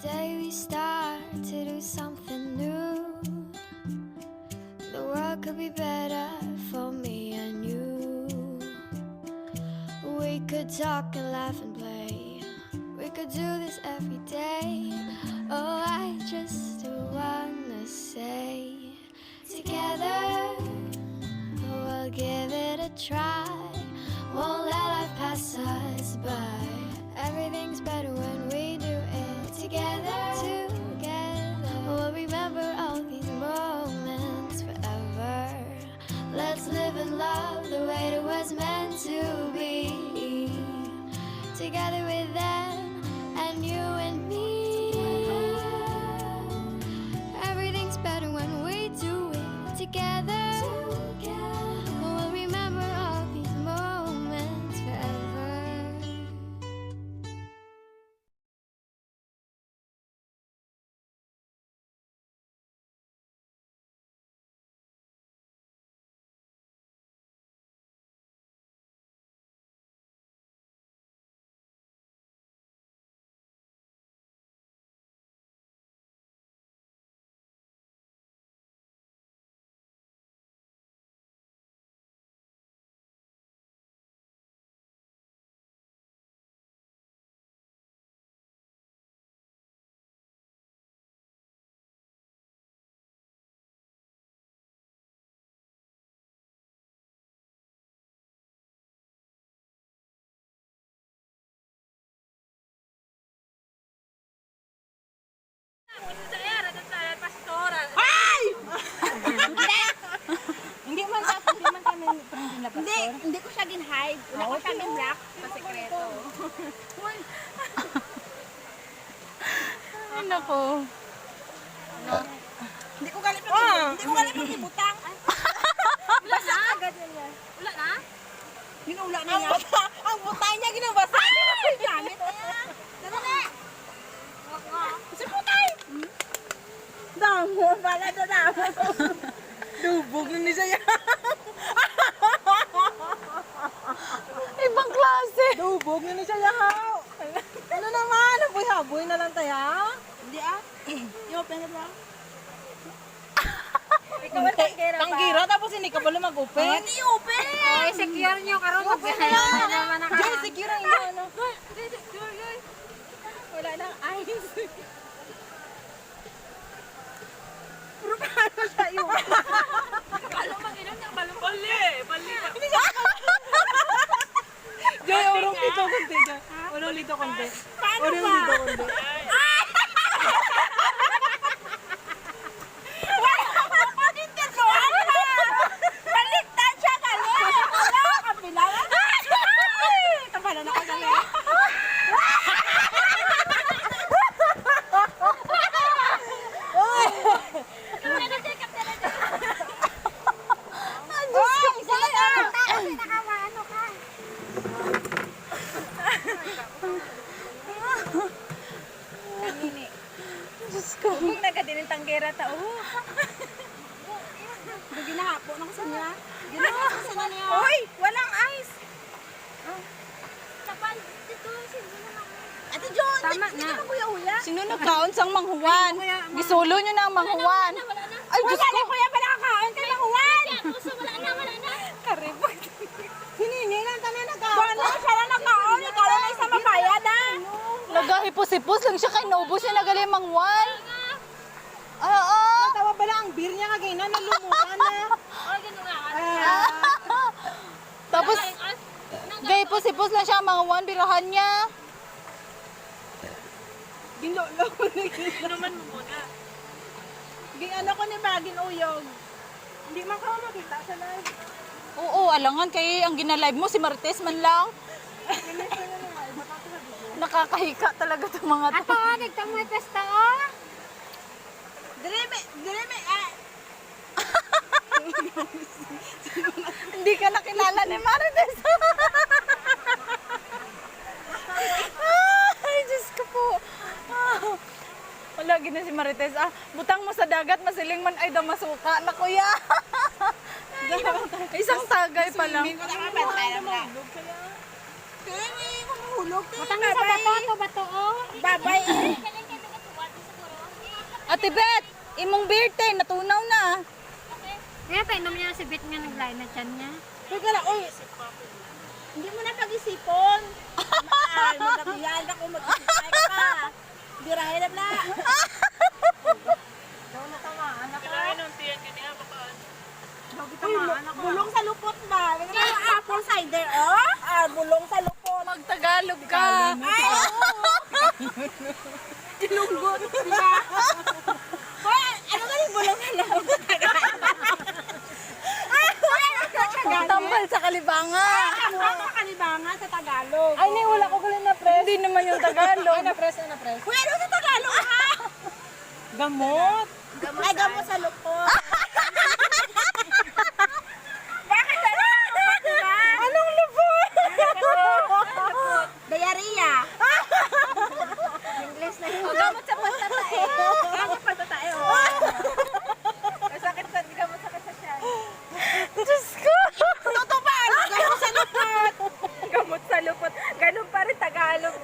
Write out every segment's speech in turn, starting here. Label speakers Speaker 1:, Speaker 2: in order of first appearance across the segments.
Speaker 1: day we start to do something new, the world could be better for me and you. We could talk and laugh and play, we could do this every day. Oh, I just wanna say, together we'll give it a try. Won't let life pass us by. Everything's better when we do it together. Together we'll remember all these moments forever. Let's live and love the way it was meant to be, together with them and you and me. Everything's better when we do it together. We'll remember all these moments forever.
Speaker 2: Hindi ko siya gin-hide. Wala ko siya gin-lock. Pasikreto.
Speaker 3: Ay, nako.
Speaker 2: Hindi ko galit pag-ibutang.
Speaker 4: Wala na? Wala na?
Speaker 2: Ginula na niya. Ang butang niya ginabasa. Gamit niya. Dala na. Si putay. Damo, bala na damo. Dubog lang niya siya.
Speaker 3: Ibang klase.
Speaker 2: Dubog na ni siya yahaw. Ano naman? Haboy na lang tayo. Hindi ah. I-open na lang. Ikaw ang tanggera ba? Tanggera tapos hindi ka pala mag-open? Hindi open!
Speaker 4: Ay, secure nyo karon mag-gaya na naman na
Speaker 2: Diyan, secure ang ino ano.
Speaker 4: Wala nang ice.
Speaker 2: Pero paano siya yun?
Speaker 4: Balong mag-inom niya, balong. Bali!
Speaker 2: Diyan, urong dito konti dyan. Urong dito konti. Paano ba? Urong dito konti. Baliktad siya gali! Wala! Kapilangan! Kapala na ka gali! Kung nagkadinin tanggera tao. Ginahapo na kasi niya. Ginahapo kasi na niya. Uy! Walang ice!
Speaker 4: Kapal, dito, sino naman.
Speaker 2: Ate John!
Speaker 4: Tama
Speaker 2: Hindi
Speaker 4: na.
Speaker 2: ka magkuya-uya.
Speaker 3: Sino nagkaon sang manghuwan? Gisulo nyo na ang manghuwan. Ay, Diyos
Speaker 2: Wala
Speaker 3: ko.
Speaker 2: na kuya pala kakaon kay Mahuwan!
Speaker 4: Puso, wala na.
Speaker 2: Karibot. Hinini lang tayo nagkaon. Bala siya na nagkaon. Ikaw na isa mapayad ah.
Speaker 3: Nagahipos-hipos lang siya kay naubos niya nagaling manghuwan. Oo.
Speaker 2: Tawa pala ang beer niya kagay na nalumukan na.
Speaker 4: Ay, ganun nga.
Speaker 3: Tapos, gahipos-hipos lang siya manghuwan, birahan niya.
Speaker 2: Ginolo ko na ginaman mo muna. Ano ko ni Bagin Uyog. Hindi man ka makita sa live.
Speaker 3: Oo, alangan kay ang ginalive mo si Martes man lang. Nakakahika talaga itong mga to.
Speaker 4: Ato, nagtamoy pesta, oh.
Speaker 2: Direme,
Speaker 3: Hindi ka nakilala ni Marites. Ay, Diyos ko po. Wala gina si Marites. Butang mo sa dagat, masiling man ay daw masuka. Na kuya. Isang tagay pa lang.
Speaker 2: Swimming ko na kapantay lang. Kaya nga yung mahulog.
Speaker 4: Matangin sa bato, bato, oh.
Speaker 2: Babay eh.
Speaker 3: Tibet! Imong birthday, natunaw na.
Speaker 4: Kaya painom niya si Bit nga naglain na tiyan niya.
Speaker 2: Teka lang, uy. Hindi mo na pag-isipon. Mahal, magkabiyan ako, mag-isipay ka. Hindi rahilap na. Daw natamaan ako.
Speaker 5: Kailangan ng tiyan ganyan, pakaan.
Speaker 2: Uy, bulong sa lupot ba? Apple cider, oh? Bulong sa lupot.
Speaker 3: Magtagalog ka.
Speaker 2: Ay, oo. Ilunggot, di ba? Hoy, ano ka yung bulong sa lupot?
Speaker 3: Tambal sa kalibanga.
Speaker 2: Ano ka kalibangan sa Tagalog?
Speaker 3: Ay, wala ko galing na press. Hindi naman yung Tagalog. Ay, na-press.
Speaker 2: Uy, ano sa Tagalog, ha?
Speaker 3: Gamot.
Speaker 2: Ay, gamot sa lupot. Bakit ano? Lupot, di ba?
Speaker 3: Anong lupot?
Speaker 2: Diarrhea.
Speaker 4: English na yun.
Speaker 3: Gamot sa pantatae.
Speaker 2: Gamot pa sa tayo. Sakit sa gamot sa siya.
Speaker 3: Diyos ko.
Speaker 2: Totoo ba? Gamot sa lupot.
Speaker 3: Gamot sa lupot. Ganun pa rin Tagalog.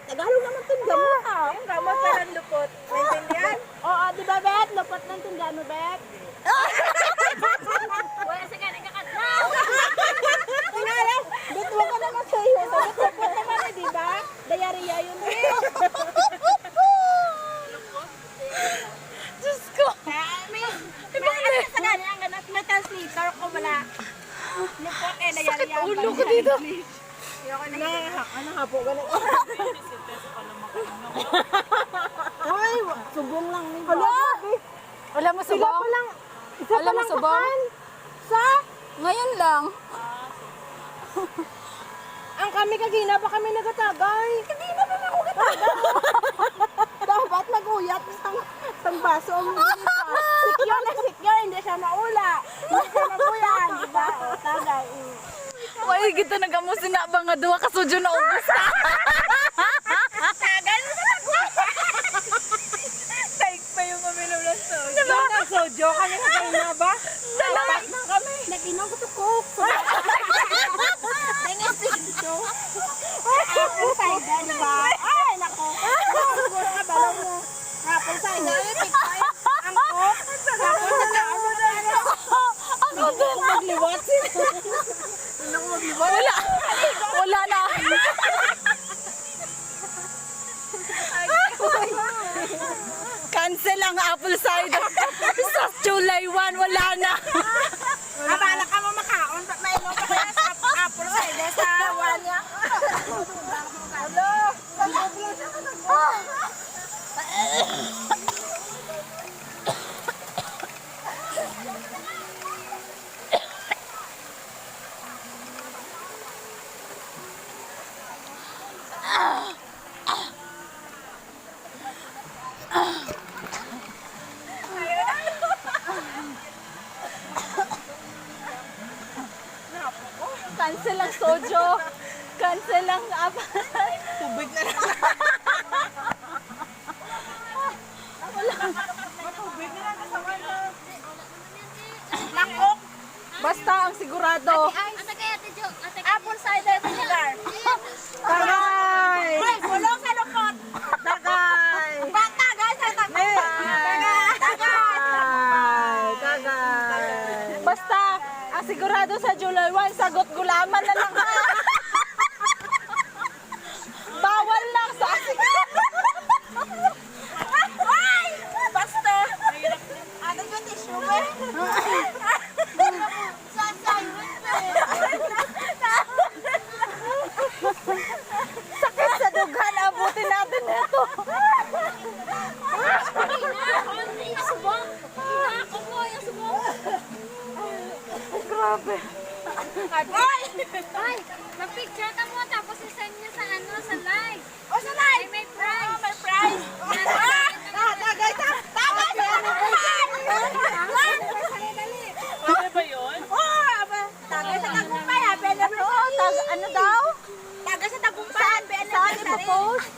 Speaker 2: Tagalog naman itong gamot, ha?
Speaker 3: Gamot pa rin lupot. Maintindihan?
Speaker 2: Oo, di ba, Bet? Lupot ng tindahan mo, Bet?
Speaker 4: Wala sa ka nagkakatlaw.
Speaker 2: Tingnan, Bet, huwag ka naman sa iyo. Lupot naman eh, di ba? Diarrhea yun eh.
Speaker 3: Diyos ko.
Speaker 2: May alam sa ganyan, ang ganat, may translator ko wala. Lupot eh, diarrhea.
Speaker 3: Sakit ulo ko dito.
Speaker 2: Ano nga po, ganun. Uy, subong lang ni Hala!
Speaker 3: Wala mo subong? Wala mo subong?
Speaker 2: Sa?
Speaker 3: Ngayon lang.
Speaker 2: Ang kami kagina pa kami nagatagay. Kagina pa ako gatagay. Dapat mag-uyat isang baso ang secure na secure, hindi siya maula. Hindi siya mabuyan, di ba? O, tagay.
Speaker 3: Wala kita nagamusin na ba nga duwa kasudyo na ubos ka?
Speaker 2: Tagal mo na
Speaker 3: Taik pa yung uminom ng soju.
Speaker 2: Diba? Nag-sojo kami kagina ba? Dapat na kami. Nag-inom ko to coke. Tingin dito. Apple cider, di ba? Ay, nako. Siguro nga balong mo. Apple cider. Ang coke. Tapos nag-ano na.
Speaker 3: Ako din.
Speaker 2: Magliwat sila.
Speaker 3: Wala. Wala na. Cancel ang apple cider. Sa July 1, wala na.
Speaker 2: Abala ka mo makaon. Mainom pa kaya sa apple cider sa wanya. Hello.
Speaker 3: Cancel ang sojo. Cancel ang apple.
Speaker 2: Tubig na lang. Tubig na lang kasama na. Nakok.
Speaker 3: Basta ang sigurado.
Speaker 4: Ate kaya ate Jo. Ate
Speaker 2: Apple cider vinegar.
Speaker 3: Tagay!
Speaker 2: Hoy, bulong sa lupot.
Speaker 3: Tagay!
Speaker 2: Tagay sa tagay. Tagay.
Speaker 3: Basta, ang sigurado sa July 1, sagot gulaman na lang ha. Bawal lang sa
Speaker 2: Ay! Basta. Ano yung tissue mo?
Speaker 3: sakit sa dughan. Abutin natin ito.
Speaker 4: yung subong. Ako po yung subong.
Speaker 3: Grabe.
Speaker 4: Ay, mag-picture ka mo tapos isend niya sa ano, sa live.
Speaker 2: O sa live.
Speaker 4: May prize.
Speaker 2: May prize. Tagay sa. Tagay sa.
Speaker 5: Ano ba yun?
Speaker 2: Tagay sa tagumpay.
Speaker 3: Ano daw?
Speaker 2: Tagay sa tagumpay.
Speaker 3: Saan ipopost?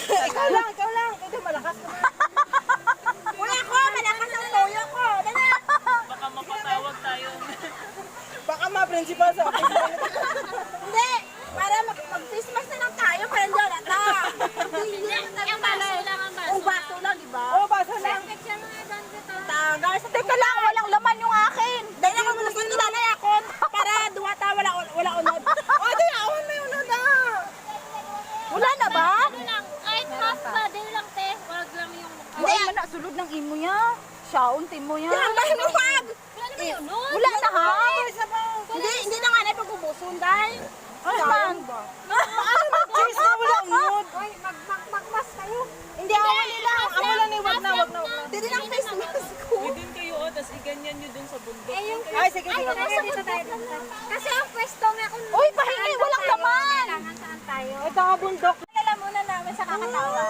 Speaker 2: Ikaw lang. Ito malakas ka. Wala ko. Malakas ang toyo ko. Dala.
Speaker 5: Baka mapatawag tayo.
Speaker 2: Baka ma-principal sa office. Hindi. Para mag-Christmas na lang tayo. Pero dyan ata. Hindi
Speaker 4: Yung baso lang ang baso.
Speaker 2: Ang baso lang, di ba?
Speaker 6: Oo, basa lang.
Speaker 2: Tagal sa
Speaker 3: Teka lang, walang laman yung akin.
Speaker 2: dahil ako muna sa nilalay ako para duwata wala unod.
Speaker 6: O, di, awan may unod na.
Speaker 3: Wala na ba?
Speaker 4: Ano lang, kahit half body lang, te. Wag lang yung mukha.
Speaker 3: Hindi, man na, sulod ng imo niya. Siyaon, timo niya.
Speaker 2: Yan, mahinuwag!
Speaker 4: Wala naman yun, no?
Speaker 3: Wala na ha?
Speaker 2: Hindi na nga na pag-ubuson dahil.
Speaker 3: Ano man?
Speaker 6: Cheese na wala unod.
Speaker 2: Magmas kayo.
Speaker 6: Hindi, awan nila. Amo lang ni wag na.
Speaker 2: Hindi lang face mask ko.
Speaker 5: Pwede kayo, tapos iganyan nyo dun sa bundok.
Speaker 6: Ay, sige, sige.
Speaker 4: Dito tayo. Kasi ang pwesto nga kung...
Speaker 3: Uy, pahingi, walang laman.
Speaker 4: Kailangan saan tayo.
Speaker 6: Ito nga bundok.
Speaker 2: Alam muna namin sa kakatawa.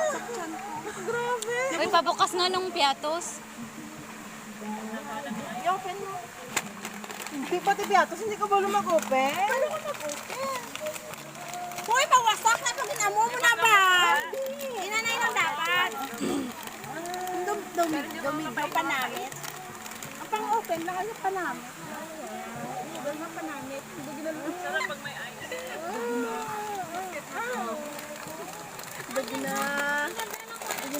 Speaker 3: Uy, pabukas nga nung piatos.
Speaker 2: I-open mo.
Speaker 6: Hindi pati piatos, hindi ko ba lumag-open?
Speaker 2: Hoy, pawasak na pag inamo mo na ba? Inanay lang dapat. Dumi pa namin. Ang pang-open lang yung panamit. Dumi pa namin.
Speaker 5: Sarap pag may ice.
Speaker 2: Dagi na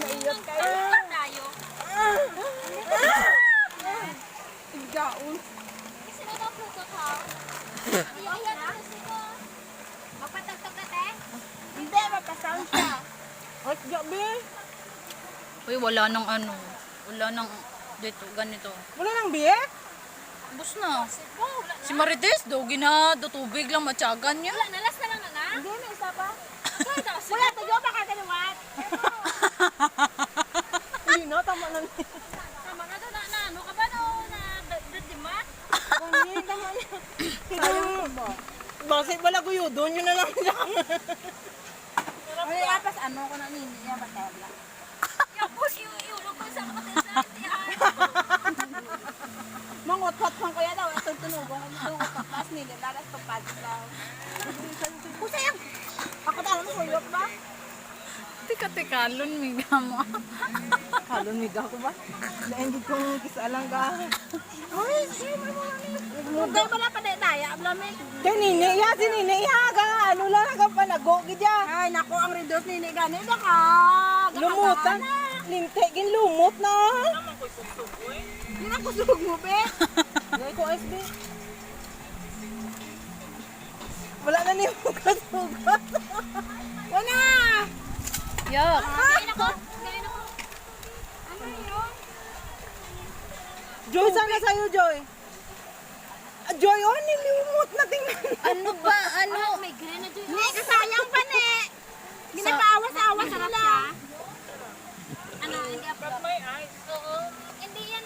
Speaker 2: iyot kayo.
Speaker 4: Tayo.
Speaker 2: Igaon.
Speaker 4: Kasi na fruto ka. Iyan na kasi ko. Mapatagtag na, te.
Speaker 2: Hindi, mapasound siya.
Speaker 6: Ay, gabi.
Speaker 3: Uy, wala nang ano. Wala nang dito, ganito.
Speaker 6: Wala nang biyek?
Speaker 3: Bus na. Si Marites, daw gina, do tubig lang matyagan niya.
Speaker 4: Wala, nalas na lang na.
Speaker 2: Hindi, may isa pa. Wala, tuyo pa kakaliwat.
Speaker 6: Hindi na, tama lang.
Speaker 4: Tama na doon na ano ka ba no? Na dadimat?
Speaker 6: Bakit wala guyo doon? Yun na lang lang.
Speaker 2: Ay, apas ano ko na nini niya batela.
Speaker 4: Yung push yung iulog ko sa kapatid sa tiyan.
Speaker 2: Mangot-hot man ko yan daw. Ito tunugong ko tunugong tapos nila. Dalas pagpadit lang. Kusayang! Ako tala mo kuyok ba?
Speaker 3: Tika, lun, miga mo.
Speaker 6: Halon, miga ko ba? Naendid kong kisalang ka.
Speaker 2: Uy, Mugay mo lang pa daya. Ablamin.
Speaker 6: Kaya nini, ya, si nini, ya, ka. Ano lang, ka panago, gidya.
Speaker 2: Ay, naku, ang redos nini gani. Baka.
Speaker 6: Lumutan. Lintegin, lumot na.
Speaker 2: Hindi na kusog mo, be.
Speaker 6: Ngay ko, SB. Wala na niyo kasugat.
Speaker 2: Wala!
Speaker 3: Yak.
Speaker 4: Ngayon ako. Ngayon ako. Ano yun?
Speaker 6: Joy, sana sa'yo, Joy. Joy, oh, nilimot na tingnan.
Speaker 3: Ano ba? Ano?
Speaker 4: May green na dyan.
Speaker 2: Hindi, kasayang pa ne. Ginapaawas-awas sarap siya.
Speaker 4: Ano, hindi ako.
Speaker 5: May ice.
Speaker 4: Oo. Hindi yan.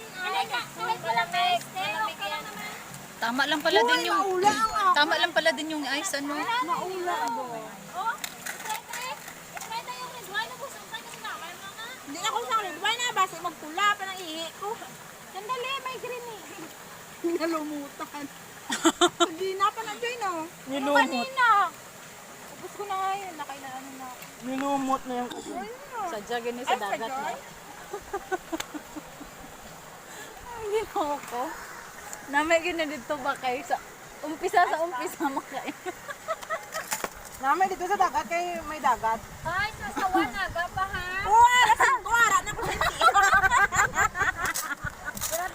Speaker 4: Kahit wala ice, te. Okay lang naman.
Speaker 3: Tama lang pala din yung...
Speaker 2: Maula ang ako.
Speaker 3: Tama lang pala din yung ice, ano?
Speaker 2: Maula ako.
Speaker 4: Oh, try tayo yung red wine. Nabusong tayo kasi nakakaya mo na.
Speaker 2: Hindi na ako sa red wine na. Basta magtula pa ng ihi ko. Sandali, may green eh. Nalumutan. Hindi na pa na Joy, no?
Speaker 6: Nilumot.
Speaker 2: Kanina. Ubus ko na nga yun. Nakailangan na.
Speaker 6: Nilumot na yung
Speaker 3: Sadya ganun sa dagat na. Hindi mo ko. Namay ganun dito ba kayo sa... Umpisa makain.
Speaker 6: Namin dito sa dagat, kay may dagat.
Speaker 4: Ay, sasawa na. Gapa ha.
Speaker 2: Uwa, lasing ko. Arat na ko sa hindi.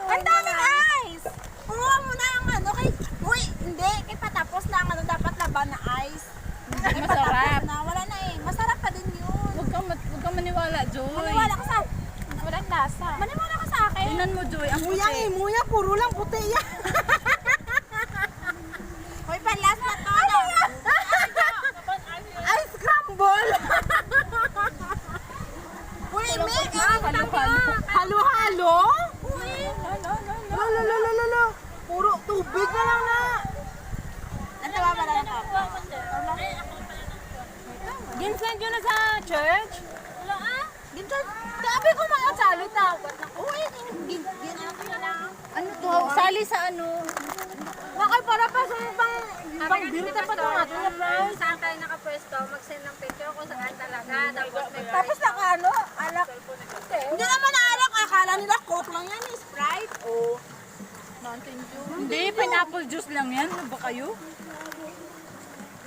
Speaker 2: Ang daming ice! Uwa mo na ang ano kay... Uy, hindi. Kay patapos na ang ano dapat laban na ice. Kay
Speaker 3: Masarap.
Speaker 2: patapos na. Wala na eh. Masarap pa din yun.
Speaker 3: Huwag kang maniwala, Joy.
Speaker 2: Maniwala ka sa... Walang lasa. Maniwala ka sa akin.
Speaker 3: Tingnan mo, Joy. Ang
Speaker 6: Muyang
Speaker 3: puti.
Speaker 6: muya, puro lang puti yan.
Speaker 2: Hoy, panlas na to. Ano yan?
Speaker 6: Ice crumble.
Speaker 2: Uy, Meg!
Speaker 6: Halo-halo? Lalo. Puro tubig na lang na.
Speaker 2: Ano ba pala na ka?
Speaker 6: Ginsend yun na sa church?
Speaker 4: Wala ah.
Speaker 2: Ginsan, sabi ko mga salit na. Uy,
Speaker 3: Ano to? Sali sa ano?
Speaker 2: Nakay para pa sa pang birta pa to natin na price.
Speaker 4: Saan tayo nakapwesto, mag-send ng picture kung saan talaga. Tapos may
Speaker 2: Tapos naka ano, alak. Hindi naman alak, akala nila coke lang yan, Sprite. Oh.
Speaker 3: Hindi, pineapple juice lang yan. Ano ba kayo?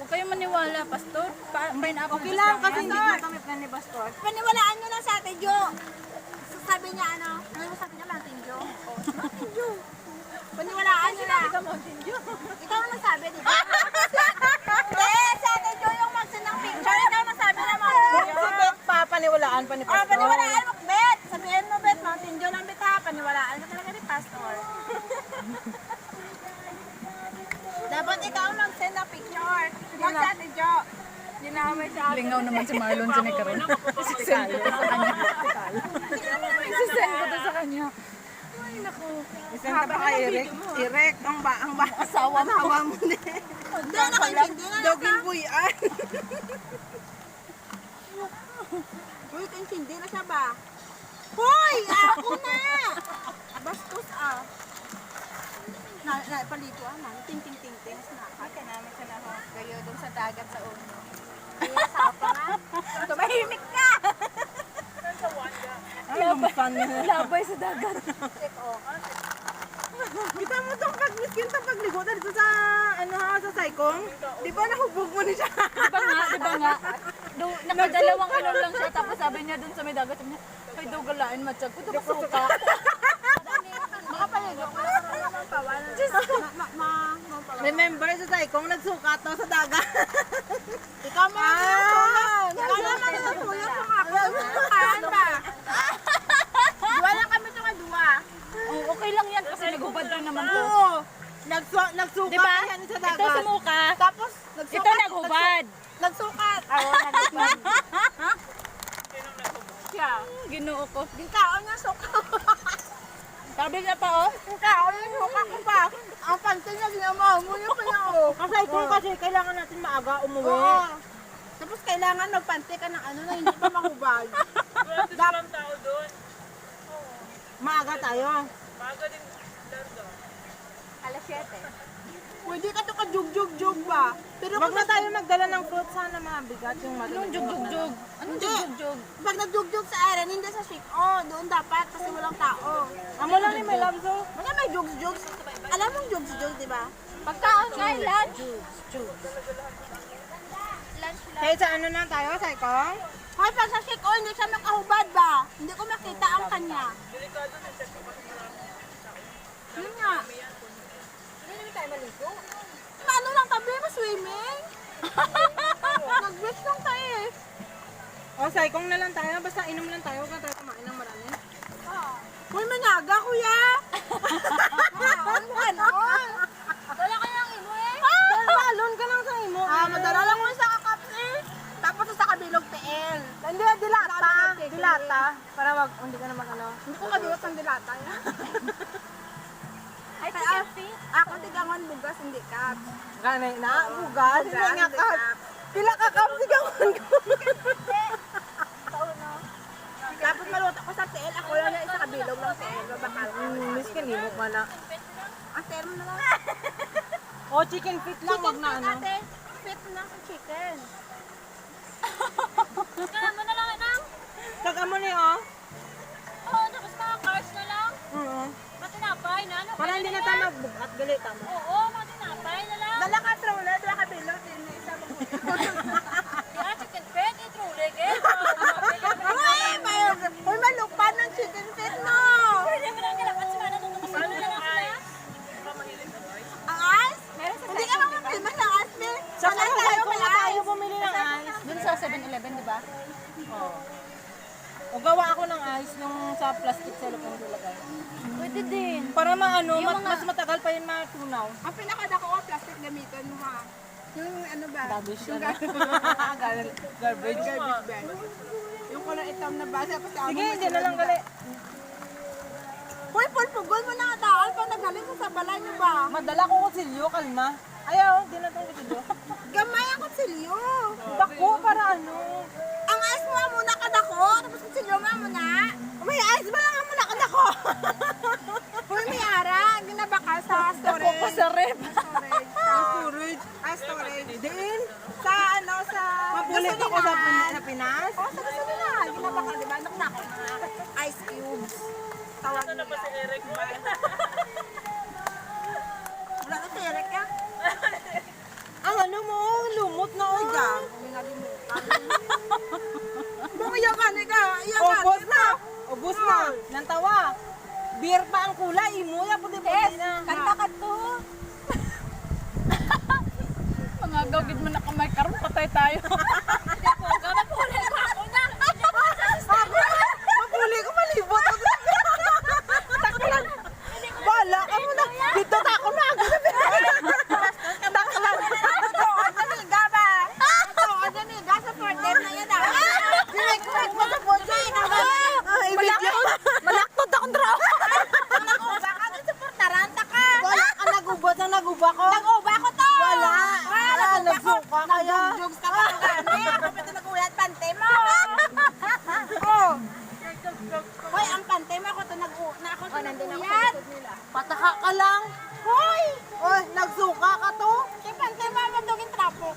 Speaker 2: Huwag
Speaker 3: kayo maniwala, Pastor. Pineapple
Speaker 6: Okay
Speaker 3: juice
Speaker 6: lang kasi
Speaker 3: yan.
Speaker 6: hindi makamit na ni Bastor.
Speaker 2: Paniwalaan nyo lang sa Ate Jo. Sabi niya ano? Ano sabi niya, Mountain Jo? Mountain Jo. Paniwalaan nyo lang. Ikaw ang nagsabi, di ba? Yes, sa Ate Jo yung mag-send ng picture. Ikaw ang nagsabi na Mountain Jo.
Speaker 6: Si Bet pa, paniwalaan pa ni
Speaker 2: Ah,
Speaker 6: Pastor.
Speaker 2: paniwalaan mo, Bet. Sabihin mo, Bet, Mountain Jo lang, Bet ha. Paniwalaan mo talaga ni Pastor. Dapat ikaw ang mag-send ng picture. Huwag sa Ate Jo. Ginamay siya.
Speaker 3: Lingaw naman si Marlon sa Nicaro. Isisend ko to sa kanya. Isisend ko to sa kanya. Ay, naku.
Speaker 6: Isang pa kay Eric. Eric, ang
Speaker 3: Asawa mo.
Speaker 6: mo din.
Speaker 2: Hindi, nakaintindi nga.
Speaker 6: Dogin buyan.
Speaker 2: Uy, kaintindi na siya ba? Hoy! Ako na! Bastos ah. Palito ah, man. Ting-ting-ting-ting. Nakaka namin siya na ho. Gayo doon sa dagat sa uno. Kaya sapa nga. Tumahimik ka!
Speaker 6: Ay, fun niya.
Speaker 3: Labay sa dagat.
Speaker 6: Kita mo itong pag-miskin sa pagligo dito sa, ano ha, sa Saikong. Di ba nahubog mo ni siya?
Speaker 3: Di ba nga? Nakadalawang ano lang siya. Tapos sabi niya dun sa may dagat. Sabi niya, ay daw galain matsyag ko. Ito suka.
Speaker 2: Makapaligo ko lang ng pawan.
Speaker 6: Remember sa Saikong, nagsuka to sa dagat.
Speaker 2: Ikaw mo na ikaw naman ang tuyo sa ako. Kaan ba? Duwa lang kami sa duwa.
Speaker 3: Oh, okay lang yan kasi naghubad rin naman to.
Speaker 6: Oo. Nagsuka
Speaker 3: Di ba?
Speaker 6: yan sa dagat.
Speaker 3: Ito sumuka.
Speaker 2: Tapos,
Speaker 3: Ito naghubad.
Speaker 2: Nagsukat.
Speaker 3: Oo, naghubad.
Speaker 2: Siya.
Speaker 3: Ginoo ko.
Speaker 2: Ginkaon nga suka.
Speaker 3: Sabi niya pa oh.
Speaker 2: Ginkaon nga suka ko pa. Ang pansin niya, ginamaw mo niya pa niya oh.
Speaker 6: Ang Saikong kasi kailangan natin maaga umuwi.
Speaker 2: Oo. Tapos kailangan magpante ka ng ano na hindi pa mahubad.
Speaker 5: Gratis lang tao doon.
Speaker 6: Maaga tayo.
Speaker 5: Maga din larga.
Speaker 2: Alas 7. Pwede ka to ka-jug-jug-jug ba? Pero
Speaker 6: Wag na tayo magdala ng fruit, sana mabigat yung
Speaker 3: Anong jug-jug-jug? Anong
Speaker 2: Hindi.
Speaker 3: jug-jug-jug?
Speaker 2: Pag nag-jug-jug sa Aaron, hindi sa shake doon dapat kasi walang tao.
Speaker 6: Amo lang ni may lamso.
Speaker 2: Wala may jugs-jugs. Alam mong jugs-jugs, di ba?
Speaker 3: Pagkaon nga lunch.
Speaker 6: Kaya sa ano na tayo, Saikong?
Speaker 2: Hoy, pag sa shake hindi siya makahubad ba? Hindi ko makita ang kanya. Yun nga. Hindi tayo maligo. Paano lang tabi mo swimming? Nag-wish lang tayo eh.
Speaker 6: O, Saikong na lang tayo. Basta inom lang tayo. Huwag na tayo kumain ng marami.
Speaker 2: Hoy, managa kuya! Ano mo ganon? Wala ka nang imo eh.
Speaker 6: Dalbalon ka lang sa imo.
Speaker 2: Madala lang mo sa kakaps eh. Tapos sa kabilog TL.
Speaker 6: Hindi, dilata. Dilata. Para wag, hindi ka naman ano.
Speaker 2: Hindi ko kaduot ang dilata ya. Ay, kaya ako tigangon bugas, hindi cups.
Speaker 6: Ganay na, bugas. Hindi nga ka. Pila ka kapsigawan ko.
Speaker 2: Tapos maluto ko sa TL, ako lang yung isa kabilog ng TL. Babakal.
Speaker 6: Miss ka, nimo pa na.
Speaker 2: Ang TL mo na lang.
Speaker 6: O, chicken feet lang, wag na ano.
Speaker 2: Ate, fit lang sa chicken.
Speaker 4: Kaya mo na lang, inang.
Speaker 6: Taga mo ni, oh.
Speaker 4: Oo, tapos mga cars na lang.
Speaker 6: Oo.
Speaker 4: Matinapay na, ano?
Speaker 6: Para hindi na tayo magbugat. Galit mo.
Speaker 4: Oo, matinapay na lang.
Speaker 2: Dala ka trola, dala ka bilog, din isa mo.
Speaker 4: Kaya chicken feet, itrulig eh.
Speaker 2: Uy, malupad ng chicken fit no.
Speaker 4: Pwede mo lang kailangan sa mga natutunan. Ano na lang sila?
Speaker 2: Ang ice? Hindi ka mamapilman ng ice, Mel.
Speaker 6: Saka
Speaker 2: Sanay tayo
Speaker 6: kung
Speaker 2: may
Speaker 6: na tayo
Speaker 2: ice.
Speaker 6: bumili ng ice.
Speaker 3: Dun sa 7-Eleven, di ba?
Speaker 6: O, gawa ako ng ice yung sa plastic cellophane nilagay.
Speaker 3: Pwede din.
Speaker 6: Para maano,
Speaker 3: Yung mga-
Speaker 6: mas matagal pa yun matunaw.
Speaker 2: Ang pinakadako ko, plastic gamitan mo ha. Yung ano ba?
Speaker 6: Garbage
Speaker 2: Yung
Speaker 6: Garbage.
Speaker 2: garbage bag. Yung kulay itam na basa.
Speaker 6: Sige, hindi na lang gali.
Speaker 2: Hoy, pulpugol mo na nga daan pag nagaling sa sabalay niyo ba?
Speaker 6: Madala ko kutsilyo, kalma. Ayaw, di na itong kutsilyo.
Speaker 2: Gamay ang kutsilyo.
Speaker 6: Bako, para ano.
Speaker 2: Ang ice mo muna kadako, tapos kutsilyo mo muna. May ice ba lang muna kadako? Hoy, may ara, ginabaka sa storage.
Speaker 3: Ako sa rep.
Speaker 2: Storage.
Speaker 6: Storage.
Speaker 2: Storage.
Speaker 6: Din.
Speaker 2: Sa ano, sa...
Speaker 6: Mapulit ako sa Pinas.
Speaker 2: Oo, sa gasolina. Ginabaka, di ba? Anak na ako mga ice cubes. Tawag
Speaker 5: Ano pa
Speaker 2: nila.
Speaker 5: si Eric mo?
Speaker 2: Wala ka si Eric ya?
Speaker 6: Ang ano mo, lumot na oy ka. Mga yakan, ika. Ubus na. Ubus na. Nantawa. Beer pa ang kulay. Imuya po din na.
Speaker 2: Kanta ka to.
Speaker 3: Mga gawid mo na kamay karon patay tayo.
Speaker 6: Mapuli ko malibot. Taklan. Bala ka mo na. Dito tako na ako. Taklan.
Speaker 2: Ano ni Gaba? Ano ni Gaba sa birthday na yan ah. Direct mo sa birthday na ba?
Speaker 6: Malaktot akong draw.
Speaker 2: Nag-uba ka dun sa portaranta ka.
Speaker 6: Wala ka nagubot ang naguba ko.
Speaker 2: Nag-uba ko to.
Speaker 6: Wala. Nagsuka kaya.
Speaker 2: Nag-jugs ka pa ng gani. Ako pa ito nag-uyat pante mo. Oh. Hoy, ang pante mo ako to na ako to nag-uyat.
Speaker 6: Pataka ka lang.
Speaker 2: Hoy!
Speaker 6: Oy, nagsuka ka to.
Speaker 2: Kaya pante mo magdugin trapo.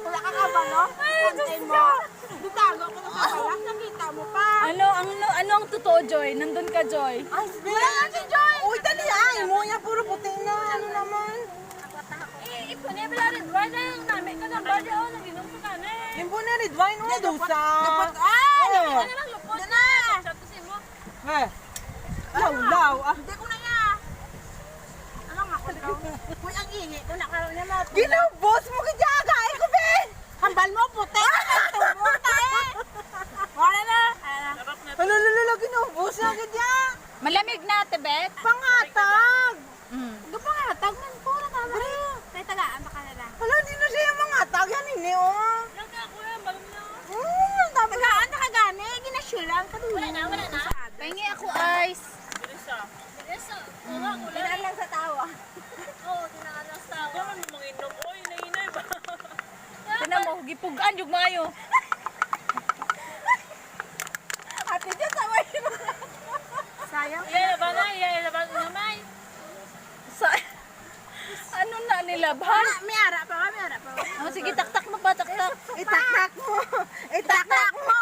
Speaker 2: Wala ka ka ba, no? Pante mo. Dutago ko na sa wala. Nakita mo pa.
Speaker 3: Ano ang totoo, Joy? Nandun ka, Joy.
Speaker 6: Ay, wala yan si Joy. Uy, dali ay. Mo yan, puro puti na. Ano naman?
Speaker 4: Ipunay bila rin. Why na yung namin ka ng body o nag-inom ko ka na eh.
Speaker 6: Yung po na red wine mo, dusa.
Speaker 2: Ay!
Speaker 6: Ano?
Speaker 4: Ano lang lupot na. Chat ko mo.
Speaker 6: Eh. Law. Ah.
Speaker 2: Hindi ko na nga. Ano nga ko daw? Hoy, ang ingi ko na karoon niya mga
Speaker 6: Ginubos mo ka jaga. Ay, ko, Ben.
Speaker 2: hambal mo puti. Tumot na eh. Wala na.
Speaker 6: Lalo, ginubos na ka jaga.
Speaker 3: Malamig na, Tebet.
Speaker 6: Pangatag.
Speaker 2: Doon pa nga, tagman ko na tama. Kaya tagaan pa ka na lang.
Speaker 6: Hala, di na siya mga tag. Yan, hindi, oh.
Speaker 4: Lang ka ako yan. Balong na.
Speaker 2: Tagaan na kagani. Ginashiran ka doon.
Speaker 4: Wala na.
Speaker 3: Pahingi ako ice.
Speaker 5: Bilis ah.
Speaker 4: Yes, oo nga. Wala.
Speaker 2: Dinaan lang sa tawa.
Speaker 4: Oo, tinaan lang sa tawa.
Speaker 5: Kailan mo manginom? Oy, nainay ba?
Speaker 3: Tinan mo, gipugaan yung mayo.
Speaker 2: Ate dyan, taway mo. Sayang.
Speaker 4: Iyalaban na. Iyalaban na may.
Speaker 3: Sa... Ano na nilabhan?
Speaker 2: May ara pa ka, may ara pa ka.
Speaker 3: Oh, sige, taktak mo pa, taktak.
Speaker 6: Itaktak mo. Itaktak mo.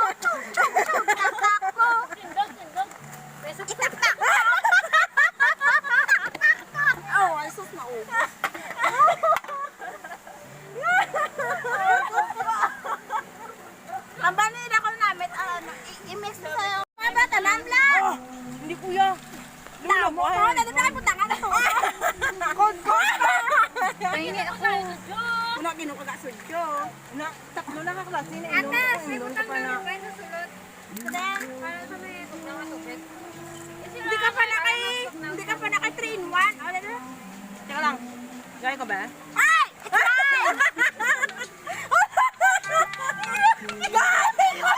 Speaker 2: Tatak ko.
Speaker 4: Tindog. Beso ko.
Speaker 2: Oh, ay sus na upo. Ang banila ko namin, i-mix mo sa'yo. Mga bata, lamlam!
Speaker 6: Hindi, kuya.
Speaker 2: Tamo ko, nandun na punta ka na.
Speaker 6: Kod.
Speaker 3: Pahingi ako.
Speaker 2: Una, kinukagasulyo.
Speaker 6: Na, tatlo na ka klase na.
Speaker 2: Ate,
Speaker 6: Inom ka pa na.
Speaker 2: Hindi ka pa na kay 3 in 1. Ano na?
Speaker 6: Teka lang. Gaya ko ba?
Speaker 2: Ay! It's mine! Gati ko!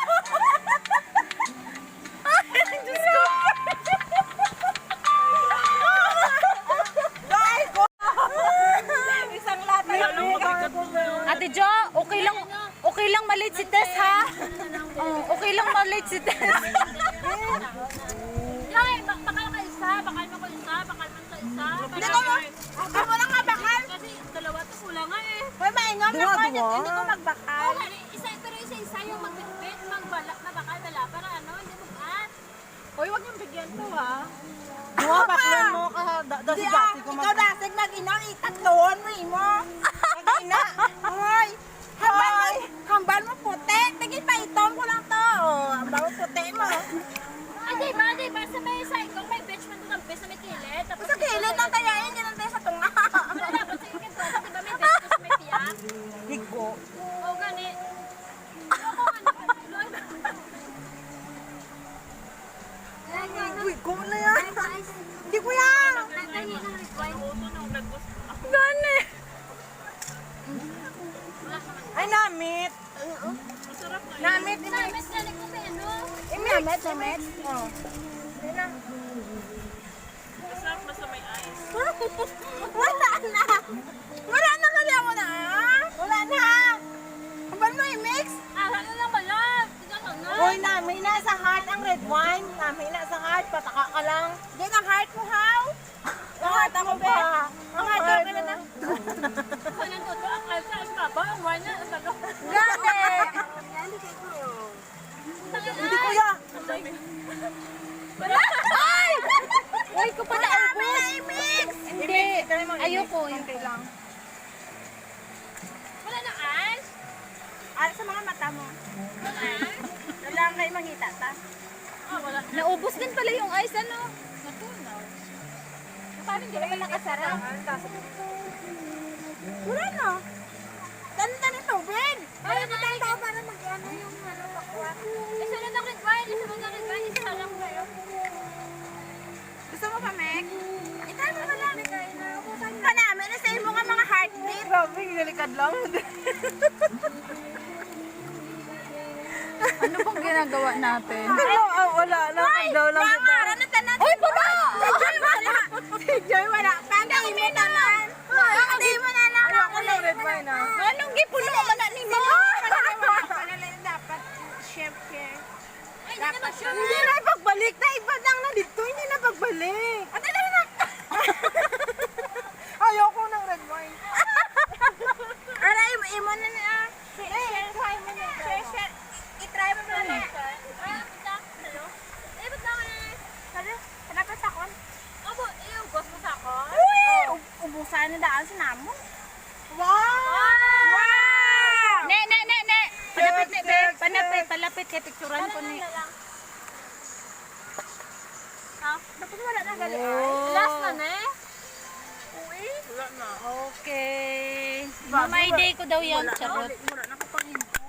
Speaker 2: Gaya ko! Isang lata lang.
Speaker 3: Ate Jo, okay lang malate si Tess, ha? Oh, okay lang malate si Tess.
Speaker 4: Ay, bakal ka isa. Bakal mo ko isa. Bakal mo sa isa.
Speaker 2: Hindi ko mo. Ako lang nga bakal.
Speaker 4: Kasi dalawa to kulang nga eh.
Speaker 2: Hoy, mainom na ko.
Speaker 6: Duwa.
Speaker 2: Hindi ko magbakal.
Speaker 4: Oo, pero isa yung magbitbit, magbalak na bakal wala para ano, hindi mo at.
Speaker 3: Hoy, wag niyong bigyan to, ha?
Speaker 6: Duwa baklan mo ka. Dasi gasi ko
Speaker 2: Ikaw dasig mag-inaw, itatloon mo imo. Mag-ina. Hoy. Hambal mo puti. Tigil pa itom ko lang to. Oh, hambal mo puti mo.
Speaker 4: Di ba, sa may side ko, may bench man doon, sa may kilid. Tapos
Speaker 2: Sa kilid ng tayain, yan ang tayo sa tunga.
Speaker 4: wala dapat sa ikin to, di ba may bench ko sa may tiyak?
Speaker 6: Higo.
Speaker 4: Oo, gani.
Speaker 6: Uy, ko na yan. Hindi ko yan. Gani. Ay, namit. Namit.
Speaker 4: Namit gani ko ba, ano?
Speaker 2: Namit.
Speaker 6: Oh.
Speaker 5: Masarap na sa may ice.
Speaker 2: Wala na. Wala na kaya mo na. Wala na. Hambal mo i-mix.
Speaker 4: Ano lang ba yan? Tignan mo na.
Speaker 6: Uy, namin na sa heart ang red wine. Namin na sa heart. Pataka ka lang.
Speaker 2: Diyan ang heart mo, how? Ang heart ako, be. Ang heart ako na na.
Speaker 4: Ano to, ang alsa, ang baba, ang wanya, ang ano.
Speaker 2: Gani.
Speaker 6: Hindi ko yan.
Speaker 3: Ay! Uy, ko pa naubos.
Speaker 2: i-mix.
Speaker 3: Hindi Hindi. Ayoko.
Speaker 6: lang.
Speaker 4: Wala na ice?
Speaker 2: Para sa mga mata mo. Kailangan kayo mangita ta.
Speaker 3: Naubos din pala yung ice, ano?
Speaker 4: Parang hindi naman nakasarap.
Speaker 2: Wala na. Ganda ni tubig.
Speaker 4: Ay, matay ka para mag-ano yung ano, makuha. Isunod ang red wine, isunod ang red wine, isa lang kayo.
Speaker 2: Gusto mo pa, Meg? Itay mo na lang. Pa namin, isa mo nga mga heartbeat.
Speaker 6: Grabe, galikad lang.
Speaker 3: Ano bang ginagawa natin?
Speaker 6: Wala lang. Daw lang.
Speaker 2: Para na tanan.
Speaker 3: Hoy, baba!
Speaker 2: Si Joy wala. Si Joy wala. Pagay mo naman. Hindi mo na lang.
Speaker 6: Ayoko ng red wine ah.
Speaker 3: Anong gipuno man na ni mo?
Speaker 2: Dapat chef care.
Speaker 4: Ay, hindi naman sure.
Speaker 6: Hindi na pagbalik na. Iba lang na dito. Hindi na pagbalik.
Speaker 2: Ate, dali na.
Speaker 6: Ayoko ng red wine.
Speaker 2: Aray, imo na na. Share, try mo na. Share. I-try mo na na.
Speaker 4: Ay, basta. Hello? Eh, basta ka na.
Speaker 2: Sabi, hanapin sa kon.
Speaker 4: Abo, yung boss mo sa ako?
Speaker 2: Ubusan na daan sa namo.
Speaker 6: Wow!
Speaker 3: Ne. Palapit, ne, be. Palapit kay picturean ko ni.
Speaker 2: Dapat wala na gali.
Speaker 4: Last na na eh.
Speaker 5: Wala na.
Speaker 3: Okay. Mamay day ko daw yan, charot.
Speaker 2: Wala na kapag-info.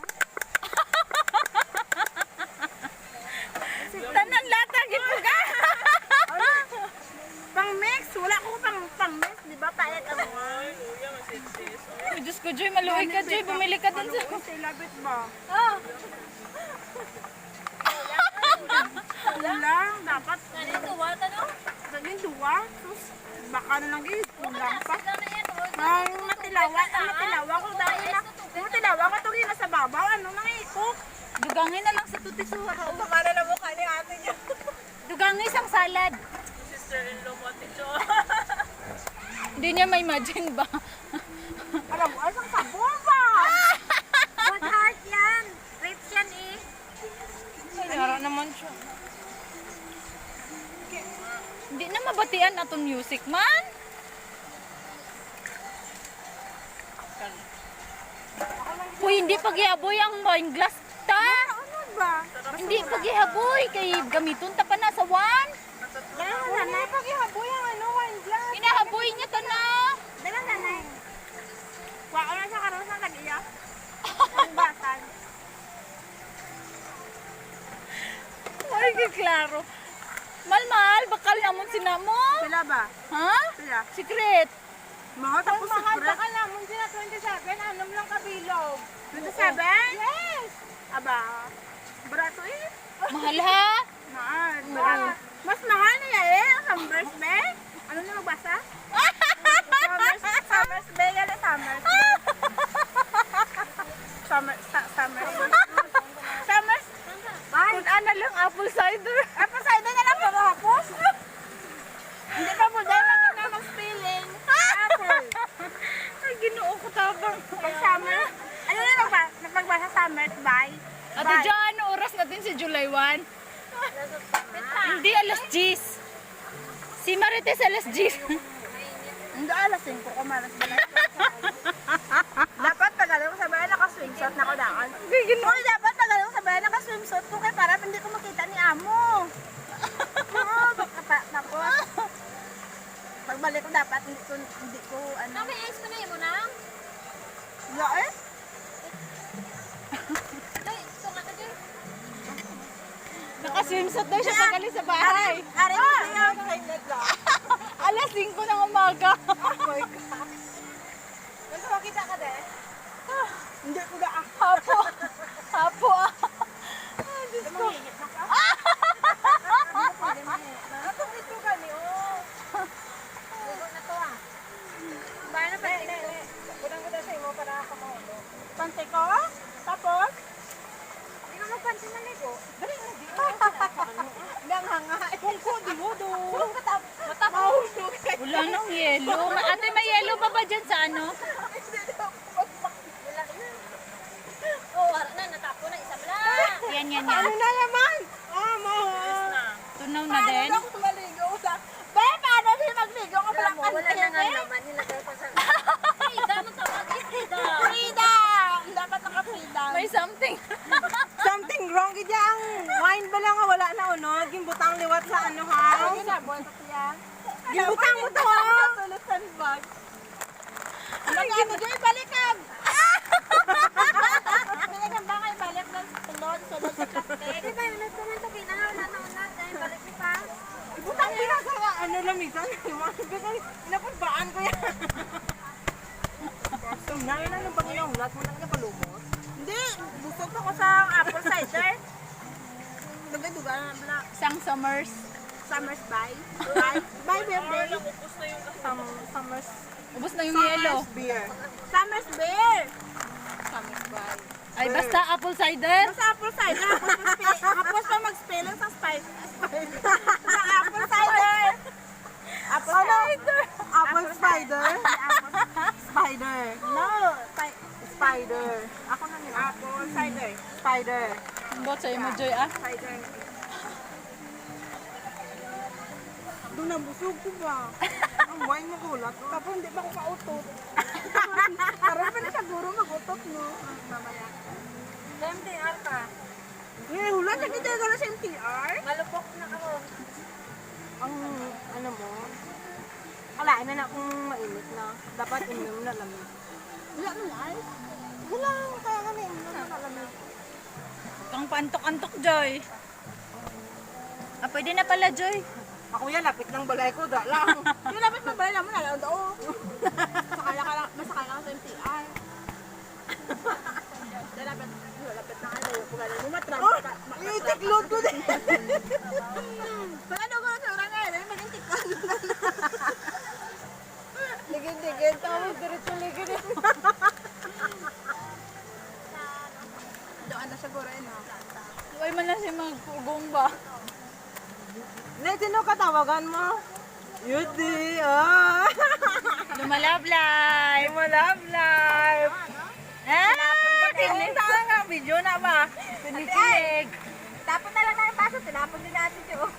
Speaker 3: Tanan lata gipuga.
Speaker 2: Pang mix, wala ko pang mix, di ba? Payat ang
Speaker 5: Ay, kuya, masinsis.
Speaker 3: Ay, Diyos ko, Joy, maluwi ka, Joy. Bumili ka dun sa...
Speaker 2: Say labit ba?
Speaker 4: Oh,
Speaker 2: Kulang, dapat.
Speaker 4: ganito, what ano?
Speaker 2: Ganyan duwa. Sus, baka na lang kulang pa.
Speaker 4: Sila na yan.
Speaker 2: Ang matilawa ko dahil na. Ang matilawa ko ito nasa babaw. Ano nang ikok?
Speaker 3: Dugangin na lang sa tutisuha.
Speaker 6: Kamala na mukha ni ate niya.
Speaker 3: Dugangin isang salad.
Speaker 5: Sister-in-law mo, Ate Jo.
Speaker 3: Hindi niya ma-imagine ba?
Speaker 2: Alam mo, asang sabon ba? What heart yan? Grapes yan eh.
Speaker 6: Nara naman siya.
Speaker 3: Hindi na mabatian atong music man. Uy, hindi paghihaboy ang wine glass ta.
Speaker 2: Ano ba?
Speaker 3: Hindi paghihaboy kay gamiton ta pa na sa one.
Speaker 2: Dala na nanay.
Speaker 6: Pag-ihaboy ang ano, wine glass.
Speaker 3: Inahaboy niya ta na.
Speaker 2: Dala na nanay. Wala na sa karoon ng tag-iya. Ang basan.
Speaker 3: Ay, klaro. Mal, bakal namon sinamo.
Speaker 2: Sila ba?
Speaker 3: Ha?
Speaker 2: Sila.
Speaker 3: Secret.
Speaker 2: Mga tapos sa
Speaker 6: Mahal
Speaker 2: kurat.
Speaker 6: baka naman sila 27, anom lang kabilog.
Speaker 2: 27?
Speaker 6: Yes!
Speaker 2: Aba. Barato eh.
Speaker 3: Mahal ha?
Speaker 2: Mahal. Barato. Mas mahal na yan eh. Ang Summers Bay. Ano na magbasa? Summers Bay. Yan ang Summers Bay. Summers. Summers.
Speaker 3: Kung ano lang apple cider.
Speaker 2: Apple cider na lang pero hapos. Hindi pa po dahil lang na mag-spilling. Apple.
Speaker 3: Ay, ginoo ko tabang.
Speaker 2: Pag summer. Ano na magbasa Summers Bay?
Speaker 3: Ate Jo, ano oras natin si July 1? Hindi, alas 10. Si Marites alas 10.
Speaker 2: Hindi alas 5 ko malas ba na? Dapat tagalog sa bayan naka-swimsuit na ko daan. Hoy, dapat tagalog sa bayan naka-swimsuit ko kay para hindi ko makita ni amo. Oo, baka pa tapos. Pagbalik ko dapat hindi ko ano.
Speaker 4: May ice ko na yun mo na?
Speaker 2: Ya eh.
Speaker 4: Ay, ito nga tayo.
Speaker 3: Naka-swimsuit daw siya pag alis sa bahay.
Speaker 2: Ari,
Speaker 3: Alas 5 ng umaga.
Speaker 6: Gusto makita ka de?
Speaker 2: hindi ko da
Speaker 3: Hapo. Hapo ah. Ay, Diyos ko.
Speaker 6: Atong dito ka ni, oh.
Speaker 2: Bayan na pati.
Speaker 6: Budang ko sa imo para kamaulo.
Speaker 2: Pante ko. Tapos
Speaker 6: Hindi ka magpansin na ligo. Dali na, di. Nang hanga. Kung ko, di mo do. Mahulog.
Speaker 3: Wala nang yelo. Ate, may yelo pa ba dyan sa ano?
Speaker 4: Oh, harap na, natapo na isa lang.
Speaker 3: Yan.
Speaker 6: Ano na naman? Mo.
Speaker 3: Tunaw na din.
Speaker 6: Ako tumaligo sa...
Speaker 2: Be, paano din magligo ka
Speaker 4: Alam mo, wala na nga
Speaker 3: something.
Speaker 6: Something wrong gid ang wine ba lang nga wala na unod gimbutang liwat sa ano ha. Gimbutang mo to ha.
Speaker 2: Sulutan bag. Ano dyan, balikag! Balikag ba kayo balik ng sulod sa plastic?
Speaker 4: Di ba yun? Nagtuman to kinahanglan na unat. Dahil balik mo pa.
Speaker 6: Butang pinasa nga ano lamisan. Inapunbaan ko yan. Tumnangin na ng Panginoon. Lahat mo talaga palumos.
Speaker 2: Hindi, busog ako sa apple cider. Duga-duga na bala.
Speaker 3: Isang summers.
Speaker 2: Summer's bye. Bye, birthday.
Speaker 5: Ubus na yung
Speaker 6: Summer's
Speaker 3: Ubus na yung yelo.
Speaker 6: beer.
Speaker 2: Summer's beer.
Speaker 3: Ay, basta apple cider.
Speaker 2: Sa apple cider. Hapos pa mag-spelling sa spice. Sa apple cider. Apple cider.
Speaker 6: Apple spider. Spider.
Speaker 2: No.
Speaker 6: Spider. Ako na nila.
Speaker 2: Apple cider.
Speaker 6: Spider.
Speaker 3: Bot sa'yo mo, Joy, ah.
Speaker 2: Cider.
Speaker 6: Doon na busog ko ba? Ang wine mo kulat.
Speaker 2: Tapos hindi pa ako kautot. Parang pa na siguro mag-utot, no? Mamaya. MTR ka. Eh, hula na kita ka na sa MTR. Malupok na ako.
Speaker 6: Ang ano mo? Kalain na kung mainit na. Dapat inom na lamig.
Speaker 2: Wala mo lang.
Speaker 6: Wala. Kaya nga inom na lamig.
Speaker 3: Kang pantok-antok, Joy. Ah, pwede na pala, Joy.
Speaker 6: Ako yan, lapit ng balay ko. Da lang.
Speaker 2: Yung dapat mabalala mo na lang daw. Masakala ka lang sa MTR. Lapit na kayo. Kung gano'n mo matram.
Speaker 6: Itik-load ko din.
Speaker 2: Pag ano ko sa orang ngayon, may malintik ka.
Speaker 6: Ligid-ligid. Tawag diretso-ligid.
Speaker 2: Doon na siguro yun, no?
Speaker 3: Huwag man na si magpugong ba?
Speaker 6: Net, sino katawagan mo? Yudi. Ah.
Speaker 3: Lumalab live.
Speaker 6: Love life.
Speaker 3: Ah, kinig na nga. Video na ba? Kinig.
Speaker 2: Tapon na lang na yung baso. Tinapon din natin yun.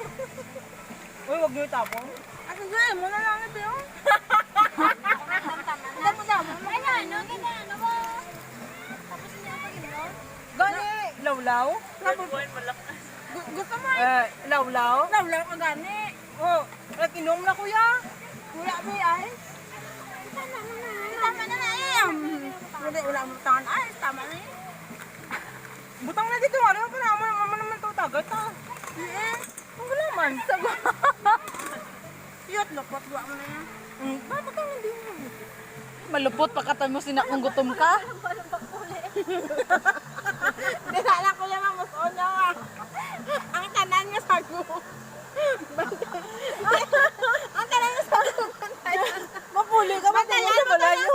Speaker 6: Uy, wag niyo itapon.
Speaker 2: At hindi, mo na lang ito yun.
Speaker 4: Ay na, ano? Ganyan, ano ba? Tapos hindi ako pag-inom.
Speaker 6: Gani, lawlaw?
Speaker 5: wine malakas.
Speaker 2: Gusto mo?
Speaker 6: Lawlaw?
Speaker 2: Lawlaw ka gani.
Speaker 6: Oh, nag-inom na kuya.
Speaker 2: Wala ba ay? Tama na na eh. Wala mo tangan ay. Tama na eh.
Speaker 6: Butang na dito, ano yung kailangan naman ito tagat ha? Ang galaman.
Speaker 2: Yot, lupot. Wala mo na yan.
Speaker 6: Butang hindi mo.
Speaker 3: Malupot pakatan mo sina kung gutom ka.
Speaker 2: Hindi na lang ko yung mamuson niya nga. Ang tanan niya sa ko. Ang tanan niya sa ko.
Speaker 6: Mapuli ka ba?
Speaker 2: Batayan mo na yung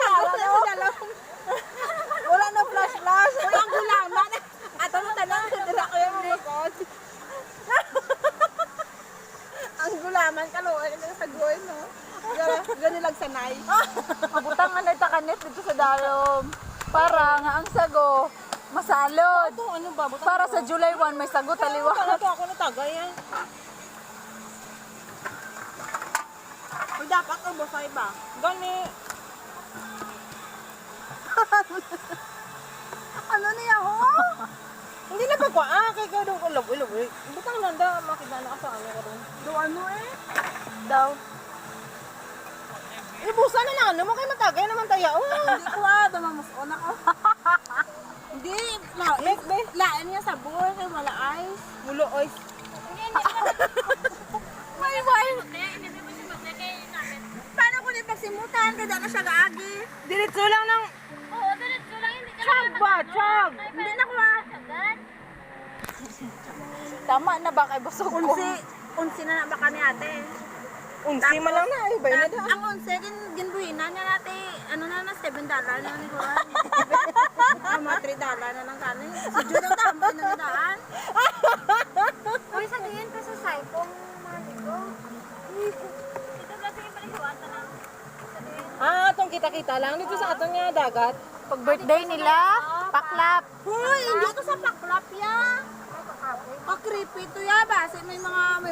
Speaker 6: Wala na flash-flash.
Speaker 2: Ang gulaman. At ang tanan ko dila ko yung mamuson. Ang gulaman ka lo. Ay, sa goy, no? Ganun lang sanay.
Speaker 3: Mabutang nga na itakanit dito sa dalom. Para nga ang sago, masalod.
Speaker 6: Ano ba? Butang
Speaker 3: Para sa July 1, may sago taliwa.
Speaker 6: Ano to? Ako na tagay yan.
Speaker 2: Uy, dapat ang busay ba?
Speaker 6: Gani.
Speaker 2: Ano niya ho?
Speaker 6: Hindi na ba ko? Kaya ka doon ko labo. Butang nanda, makita na ka sa ano ka doon.
Speaker 2: Doon mo eh.
Speaker 6: Daw. Ibusan na lang. Ano mo kayo matagay naman tayo?
Speaker 2: Hindi ko damamuson ako. Hindi, lain niya sa buhay kay wala ice.
Speaker 6: Mulo, oy.
Speaker 2: May wine. Paano ko di pagsimutan? Kaya na siya gaagi.
Speaker 6: Diretso lang ng...
Speaker 4: Oo, diretso lang. Hindi ka
Speaker 6: Chag ba? Chag!
Speaker 2: Hindi na ko
Speaker 4: agad.
Speaker 3: Tama na ba kay busog ko?
Speaker 2: Unsi na ba kami ate?
Speaker 6: Unsi man lang na. Ay, bay na da.
Speaker 2: Ang unsi, ginbuhinan niya natin. Ano na, $7 na ni Juan. Mga $3 na lang kami. Si Jude ang tambay na nadaan.
Speaker 4: Uy, sa tingin ka sa saipong mga ligo. Ito kasi yung palihuatan na.
Speaker 6: Itong kita-kita lang. Dito sa atong nga dagat.
Speaker 3: Pag birthday nila, paklap.
Speaker 2: Hoy, hindi ko sa paklap ya. Creepy to ya ba? Kasi may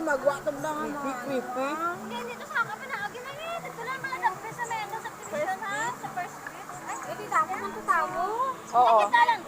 Speaker 2: magwa to lang mga.
Speaker 6: Creepy.
Speaker 4: Hindi, dito sa akin, pinaagin na yun. Ito lang mga sa may sa subdivision ha, sa first street. Ay, hindi na ako nang tatawo.
Speaker 3: Oo.
Speaker 4: Nakita lang